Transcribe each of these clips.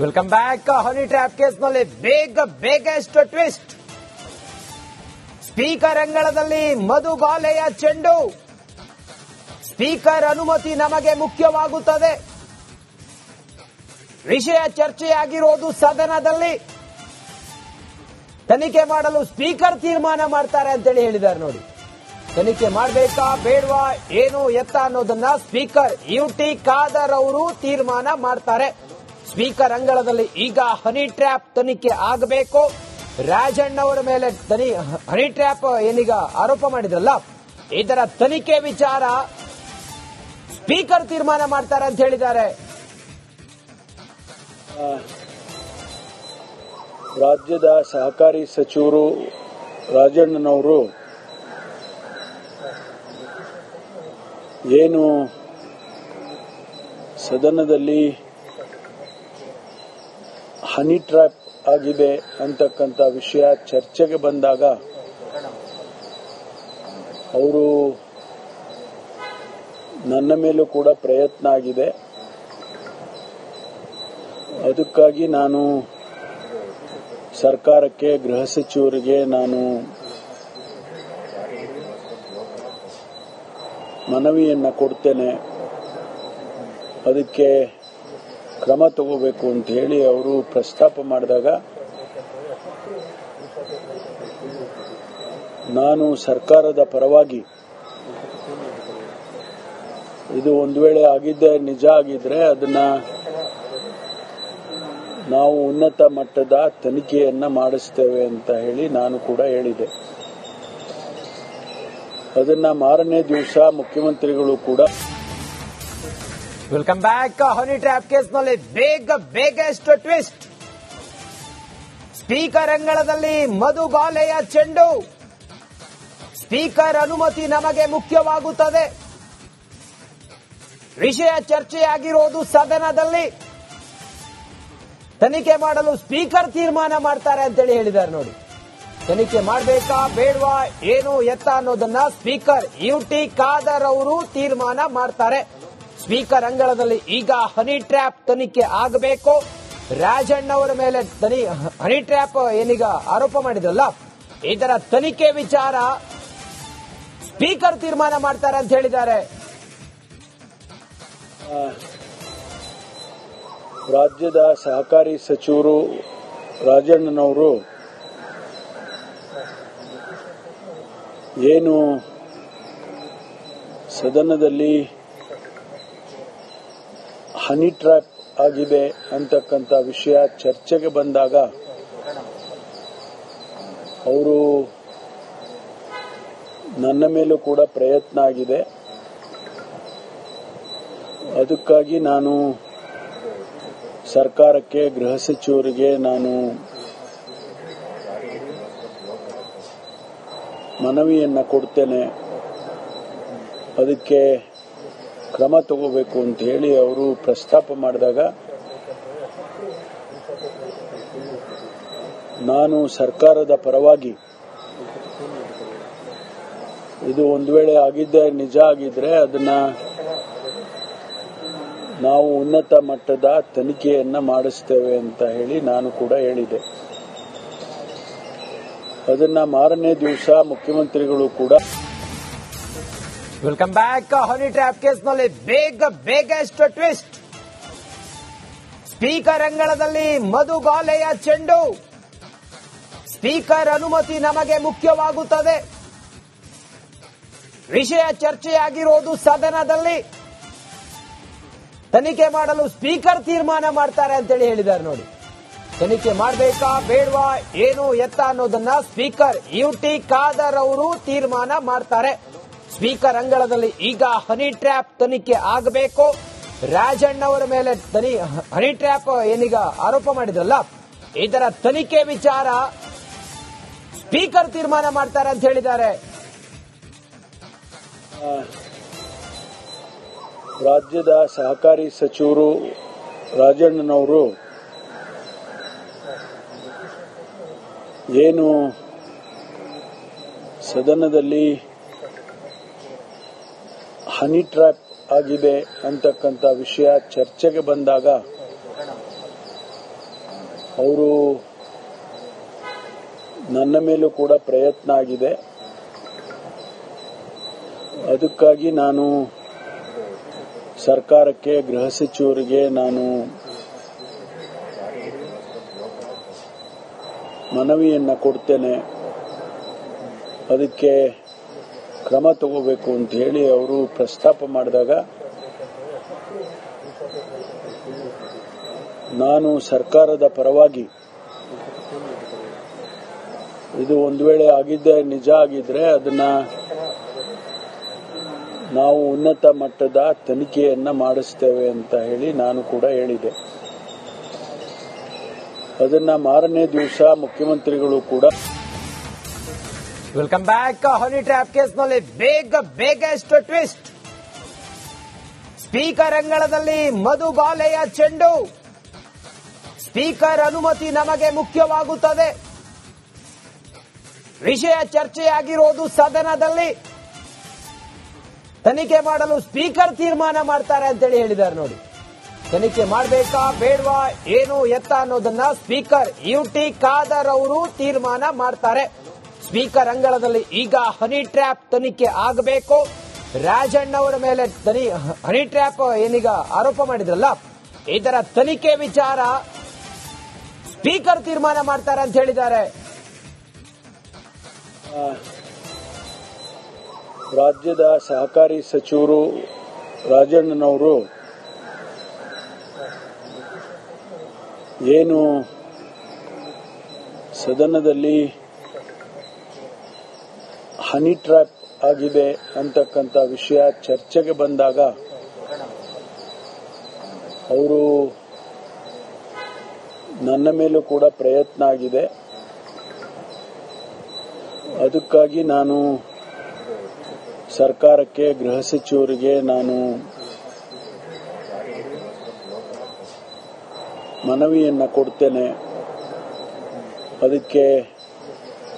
Welcome back. Honey trap ಕೇಸ್ನಲ್ಲಿ ಬೇಗಸ್ಟ್ twist. Speaker ಅಂಗಳದಲ್ಲಿ ಮಧುಬಾಲೆಯ ಚೆಂಡು. ಸ್ಪೀಕರ್ ಅನುಮತಿ ನಮಗೆ ಮುಖ್ಯವಾಗುತ್ತದೆ. ವಿಷಯ ಚರ್ಚೆಯಾಗಿರೋದು ಸದನದಲ್ಲಿ. ತನಿಖೆ ಮಾಡಲು ಸ್ಪೀಕರ್ ತೀರ್ಮಾನ ಮಾಡ್ತಾರೆ ಅಂತೇಳಿ ಹೇಳಿದ್ದಾರೆ. ನೋಡಿ, ತನಿಖೆ ಮಾಡಬೇಕಾ ಬೇಡವಾ ಏನು ಎತ್ತ ಅನ್ನೋದನ್ನ ಸ್ಪೀಕರ್ ಯುಟಿ ಖಾದರ್ ಅವರು ತೀರ್ಮಾನ ಮಾಡ್ತಾರೆ. ಸ್ಪೀಕರ್ ಅಂಗಳದಲ್ಲಿ ಈಗ ಹನಿ ಟ್ರ್ಯಾಪ್ ತನಿಖೆ ಆಗಬೇಕು. ರಾಜಣ್ಣವರ ಮೇಲೆ ಹನಿ ಟ್ರ್ಯಾಪ್ ಏನೀಗ ಆರೋಪ ಮಾಡಿದ್ರಲ್ಲ, ಇದರ ತನಿಖೆ ವಿಚಾರ ಸ್ಪೀಕರ್ ತೀರ್ಮಾನ ಮಾಡ್ತಾರೆ ಅಂತ ಹೇಳಿದ್ದಾರೆ. ರಾಜ್ಯದ ಸಹಕಾರಿ ಸಚಿವರು ರಾಜಣ್ಣನವರು ಏನು ಸದನದಲ್ಲಿ ಹನಿ ಟ್ರ್ಯಾಪ್ ಆಗಿದೆ ಅಂತಕ್ಕಂಥ ವಿಷಯ ಚರ್ಚೆಗೆ ಬಂದಾಗ ಅವರು ನನ್ನ ಮೇಲೂ ಕೂಡ ಪ್ರಯತ್ನ ಆಗಿದೆ. ಅದಕ್ಕಾಗಿ ನಾನು ಸರ್ಕಾರಕ್ಕೆ, ಗೃಹ ಸಚಿವರಿಗೆ ನಾನು ಮನವಿಯನ್ನ ಕೊಡ್ತೇನೆ. ಅದಕ್ಕೆ ಕ್ರಮ ತಗೋಬೇಕು ಅಂತ ಹೇಳಿ ಅವರು ಪ್ರಸ್ತಾಪ ಮಾಡಿದಾಗ ನಾನು ಸರ್ಕಾರದ ಪರವಾಗಿ ಇದು ಒಂದು ವೇಳೆ ಆಗಿದ್ದೆ ನಿಜ ಆಗಿದ್ರೆ ಅದನ್ನ ನಾವು ಉನ್ನತ ಮಟ್ಟದ ತನಿಖೆಯನ್ನ ಮಾಡಿಸ್ತೇವೆ ಅಂತ ಹೇಳಿ ನಾನು ಕೂಡ ಹೇಳಿದೆ. ಅದನ್ನ ಮಾರನೇ ದಿವಸ ಮುಖ್ಯಮಂತ್ರಿಗಳು ಕೂಡ. Welcome back. ಹನಿ ಟ್ರ್ಯಾಪ್ ಕೇಸ್ನಲ್ಲಿ ಬೇಗಸ್ಟ್ ಟ್ವಿಸ್ಟ್. ಸ್ಪೀಕರ್ ಅಂಗಳದಲ್ಲಿ ಮಧುಬಾಲೆಯ ಚೆಂಡು. ಸ್ಪೀಕರ್ ಅನುಮತಿ ನಮಗೆ ಮುಖ್ಯವಾಗುತ್ತದೆ. ವಿಷಯ ಚರ್ಚೆಯಾಗಿರೋದು ಸದನದಲ್ಲಿ. ತನಿಖೆ ಮಾಡಲು ಸ್ಪೀಕರ್ ತೀರ್ಮಾನ ಮಾಡ್ತಾರೆ ಅಂತೇಳಿ ಹೇಳಿದ್ದಾರೆ. ನೋಡಿ, ತನಿಖೆ ಮಾಡಬೇಕಾ ಬೇಡವಾ ಏನು ಎತ್ತ ಅನ್ನೋದನ್ನ ಸ್ಪೀಕರ್ ಯುಟಿ ಖಾದರ್ ಅವರು ತೀರ್ಮಾನ ಮಾಡ್ತಾರೆ. ಸ್ಪೀಕರ್ ಅಂಗಳದಲ್ಲಿ ಈಗ ಹನಿ ಟ್ರ್ಯಾಪ್ ತನಿಖೆ ಆಗಬೇಕು. ರಾಜಣ್ಣವರ ಮೇಲೆ ಹನಿ ಟ್ರ್ಯಾಪ್ ಏನೀಗ ಆರೋಪ ಮಾಡಿದ್ರಲ್ಲ, ಇದರ ತನಿಖೆ ವಿಚಾರ ಸ್ಪೀಕರ್ ತೀರ್ಮಾನ ಮಾಡ್ತಾರೆ ಅಂತ ಹೇಳಿದ್ದಾರೆ. ರಾಜ್ಯದ ಸಹಕಾರಿ ಸಚಿವರು ರಾಜಣ್ಣನವರು ಏನು ಸದನದಲ್ಲಿ ಹನಿ ಟ್ರ್ಯಾಪ್ ಆಗಿದೆ ಅಂತಕ್ಕಂಥ ವಿಷಯ ಚರ್ಚೆಗೆ ಬಂದಾಗ ಅವರು ನನ್ನ ಮೇಲೂ ಕೂಡ ಪ್ರಯತ್ನ ಆಗಿದೆ. ಅದಕ್ಕಾಗಿ ನಾನು ಸರ್ಕಾರಕ್ಕೆ, ಗೃಹ ಸಚಿವರಿಗೆ ನಾನು ಮನವಿಯನ್ನ ಕೊಡ್ತೇನೆ. ಅದಕ್ಕೆ ಕ್ರಮ ತಗೋಬೇಕು ಅಂತ ಹೇಳಿ ಅವರು ಪ್ರಸ್ತಾಪ ಮಾಡಿದಾಗ ನಾನು ಸರ್ಕಾರದ ಪರವಾಗಿ ಇದು ಒಂದು ವೇಳೆ ಆಗಿದ್ದೆ ನಿಜ ಆಗಿದ್ರೆ ಅದನ್ನ ನಾವು ಉನ್ನತ ಮಟ್ಟದ ತನಿಖೆಯನ್ನ ಮಾಡಿಸ್ತೇವೆ ಅಂತ ಹೇಳಿ ನಾನು ಕೂಡ ಹೇಳಿದೆ. ಅದನ್ನ ಮಾರನೇ ದಿವಸ ಮುಖ್ಯಮಂತ್ರಿಗಳು ಕೂಡ. Welcome back. ಹನಿ ಟ್ರ್ಯಾಪ್ ಕೇಸ್ನಲ್ಲಿ ಬೇಗಸ್ಟ್ ಟ್ವಿಸ್ಟ್. ಸ್ಪೀಕರ್ ಅಂಗಳದಲ್ಲಿ ಮಧುಬಾಲೆಯ ಚೆಂಡು. ಸ್ಪೀಕರ್ ಅನುಮತಿ ನಮಗೆ ಮುಖ್ಯವಾಗುತ್ತದೆ. ವಿಷಯ ಚರ್ಚೆಯಾಗಿರೋದು ಸದನದಲ್ಲಿ. ತನಿಖೆ ಮಾಡಲು ಸ್ಪೀಕರ್ ತೀರ್ಮಾನ ಮಾಡ್ತಾರೆ ಅಂತೇಳಿ ಹೇಳಿದ್ದಾರೆ. ನೋಡಿ, ತನಿಖೆ ಮಾಡಬೇಕಾ ಬೇಡವಾ ಏನು ಎತ್ತ ಅನ್ನೋದನ್ನ ಸ್ಪೀಕರ್ ಯುಟಿ ಖಾದರ್ ಅವರು ತೀರ್ಮಾನ ಮಾಡ್ತಾರೆ. ಸ್ಪೀಕರ್ ಅಂಗಳದಲ್ಲಿ ಈಗ ಹನಿ ಟ್ರ್ಯಾಪ್ ತನಿಖೆ ಆಗಬೇಕು. ರಾಜಣ್ಣವರ ಮೇಲೆ ಹನಿ ಟ್ರ್ಯಾಪ್ ಏನೀಗ ಆರೋಪ ಮಾಡಿದ್ರಲ್ಲ, ಇದರ ತನಿಖೆ ವಿಚಾರ ಸ್ಪೀಕರ್ ತೀರ್ಮಾನ ಮಾಡ್ತಾರೆ ಅಂತ ಹೇಳಿದ್ದಾರೆ. ರಾಜ್ಯದ ಸಹಕಾರಿ ಸಚಿವರು ರಾಜಣ್ಣನವರು ಏನು ಸದನದಲ್ಲಿ ಹನಿ ಟ್ರ್ಯಾಪ್ ಆಗಿದೆ ಅಂತಕ್ಕಂಥ ವಿಷಯ ಚರ್ಚೆಗೆ ಬಂದಾಗ ಅವರು ನನ್ನ ಮೇಲೂ ಕೂಡ ಪ್ರಯತ್ನ ಆಗಿದೆ. ಅದಕ್ಕಾಗಿ ನಾನು ಸರ್ಕಾರಕ್ಕೆ, ಗೃಹ ಸಚಿವರಿಗೆ ನಾನು ಮನವಿಯನ್ನ ಕೊಡ್ತೇನೆ. ಅದಕ್ಕೆ ಕ್ರಮ ತಗೋಬೇಕು ಅಂತ ಹೇಳಿ ಅವರು ಪ್ರಸ್ತಾಪ ಮಾಡಿದಾಗ ನಾನು ಸರ್ಕಾರದ ಪರವಾಗಿ, ಇದು ಒಂದು ವೇಳೆ ಆಗಿದ್ದೆ ನಿಜ ಆಗಿದ್ರೆ ಅದನ್ನ ನಾವು ಉನ್ನತ ಮಟ್ಟದ ತನಿಖೆಯನ್ನ ಮಾಡಿಸ್ತೇವೆ ಅಂತ ಹೇಳಿ ನಾನು ಕೂಡ ಹೇಳಿದೆ. ಅದನ್ನ ಮಾರನೇ ದಿವಸ ಮುಖ್ಯಮಂತ್ರಿಗಳು ಕೂಡ ವೆಲ್ಕಮ್ ಬ್ಯಾಕ್. ಹನಿ ಟ್ರ್ಯಾಪ್ ಕೇಸ್ನಲ್ಲಿ ಬೇಗಷ್ಟು ಟ್ವಿಸ್ಟ್. ಸ್ಪೀಕರ್ ಅಂಗಳದಲ್ಲಿ ಮಧುಗಾಲೆಯ ಚೆಂಡು. ಸ್ಪೀಕರ್ ಅನುಮತಿ ನಮಗೆ ಮುಖ್ಯವಾಗುತ್ತದೆ. ವಿಷಯ ಚರ್ಚೆಯಾಗಿರೋದು ಸದನದಲ್ಲಿ. ತನಿಖೆ ಮಾಡಲು ಸ್ಪೀಕರ್ ತೀರ್ಮಾನ ಮಾಡ್ತಾರೆ ಅಂತೇಳಿ ಹೇಳಿದ್ದಾರೆ ನೋಡಿ. ತನಿಖೆ ಮಾಡಬೇಕಾ ಬೇಡವಾ, ಏನು ಎತ್ತ ಅನ್ನೋದನ್ನ ಸ್ಪೀಕರ್ ಯುಟಿ ಖಾದರ್ ಅವರು ತೀರ್ಮಾನ ಮಾಡ್ತಾರೆ. ಸ್ಪೀಕರ್ ಅಂಗಳದಲ್ಲಿ ಈಗ ಹನಿ ಟ್ರ್ಯಾಪ್ ತನಿಖೆ ಆಗಬೇಕು. ರಾಜಣ್ಣ ಅವರ ಮೇಲೆ ಹನಿ ಟ್ರ್ಯಾಪ್ ಏನೀಗ ಆರೋಪ ಮಾಡಿದ್ರಲ್ಲ, ಇದರ ತನಿಖೆ ವಿಚಾರ ಸ್ಪೀಕರ್ ತೀರ್ಮಾನ ಮಾಡ್ತಾರೆ ಅಂತ ಹೇಳಿದ್ದಾರೆ. ರಾಜ್ಯದ ಸಹಕಾರಿ ಸಚಿವರು ರಾಜಣ್ಣನವರು ಏನು ಸದನದಲ್ಲಿ ಹನಿ ಟ್ರ್ಯಾಪ್ ಆಗಿದೆ ಅಂತಕ್ಕಂಥ ವಿಷಯ ಚರ್ಚೆಗೆ ಬಂದಾಗ ಅವರು ನನ್ನ ಮೇಲೂ ಕೂಡ ಪ್ರಯತ್ನ ಆಗಿದೆ. ಅದಕ್ಕಾಗಿ ನಾನು ಸರ್ಕಾರಕ್ಕೆ, ಗೃಹ ಸಚಿವರಿಗೆ ನಾನು ಮನವಿಯನ್ನ ಕೊಡ್ತೇನೆ. ಅದಕ್ಕೆ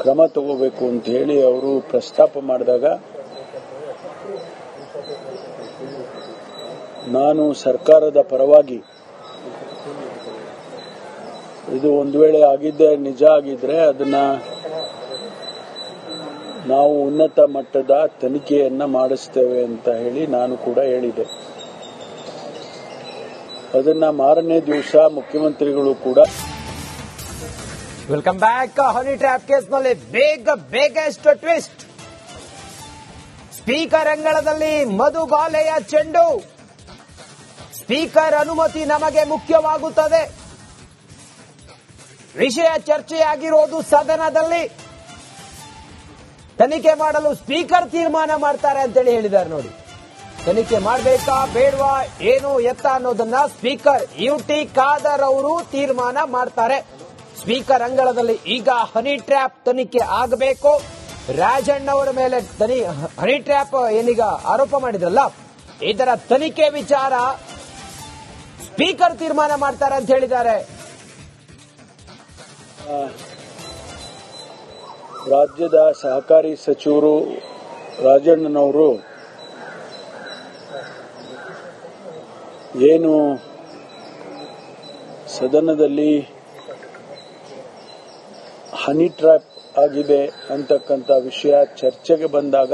ಕ್ರಮ ತಗೋಬೇಕು ಅಂತ ಹೇಳಿ ಅವರು ಪ್ರಸ್ತಾಪ ಮಾಡಿದಾಗ ನಾನು ಸರ್ಕಾರದ ಪರವಾಗಿ, ಇದು ಒಂದು ವೇಳೆ ಆಗಿದ್ದೆ ನಿಜ ಆಗಿದ್ರೆ ಅದನ್ನ ನಾವು ಉನ್ನತ ಮಟ್ಟದ ತನಿಖೆಯನ್ನ ಮಾಡಿಸ್ತೇವೆ ಅಂತ ಹೇಳಿ ನಾನು ಕೂಡ ಹೇಳಿದೆ. ಅದನ್ನ ಮಾರನೇ ದಿವಸ ಮುಖ್ಯಮಂತ್ರಿಗಳು ಕೂಡ ವೆಲ್ಕಮ್ ಬ್ಯಾಕ್. ಹನಿ ಟ್ರ್ಯಾಪ್ ಕೇಸ್ನಲ್ಲಿ ಬೇಗಷ್ಟು ಟ್ವಿಸ್ಟ್. ಸ್ಪೀಕರ್ ಅಂಗಳದಲ್ಲಿ ಮಧುಗಾಲೆಯ ಚೆಂಡು. ಸ್ಪೀಕರ್ ಅನುಮತಿ ನಮಗೆ ಮುಖ್ಯವಾಗುತ್ತದೆ. ವಿಷಯ ಚರ್ಚೆಯಾಗಿರೋದು ಸದನದಲ್ಲಿ. ತನಿಖೆ ಮಾಡಲು ಸ್ಪೀಕರ್ ತೀರ್ಮಾನ ಮಾಡ್ತಾರೆ ಅಂತೇಳಿ ಹೇಳಿದ್ದಾರೆ ನೋಡಿ. ತನಿಖೆ ಮಾಡಬೇಕಾ ಬೇಡವಾ, ಏನು ಎತ್ತ ಅನ್ನೋದನ್ನ ಸ್ಪೀಕರ್ ಯುಟಿ ಖಾದರ್ ಅವರು ತೀರ್ಮಾನ ಮಾಡ್ತಾರೆ. ಸ್ಪೀಕರ್ ಅಂಗಳದಲ್ಲಿ ಈಗ ಹನಿ ಟ್ರ್ಯಾಪ್ ತನಿಖೆ ಆಗಬೇಕು. ರಾಜಣ್ಣ ಅವರ ಮೇಲೆ ಹನಿ ಟ್ರ್ಯಾಪ್ ಏನೀಗ ಆರೋಪ ಮಾಡಿದ್ರಲ್ಲ, ಇದರ ತನಿಖೆ ವಿಚಾರ ಸ್ಪೀಕರ್ ತೀರ್ಮಾನ ಮಾಡ್ತಾರೆ ಅಂತ ಹೇಳಿದ್ದಾರೆ. ರಾಜ್ಯದ ಸಹಕಾರಿ ಸಚಿವರು ರಾಜಣ್ಣನವರು ಏನು ಸದನದಲ್ಲಿ ಹನಿ ಟ್ರ್ಯಾಪ್ ಆಗಿದೆ ಅಂತಕ್ಕಂಥ ವಿಷಯ ಚರ್ಚೆಗೆ ಬಂದಾಗ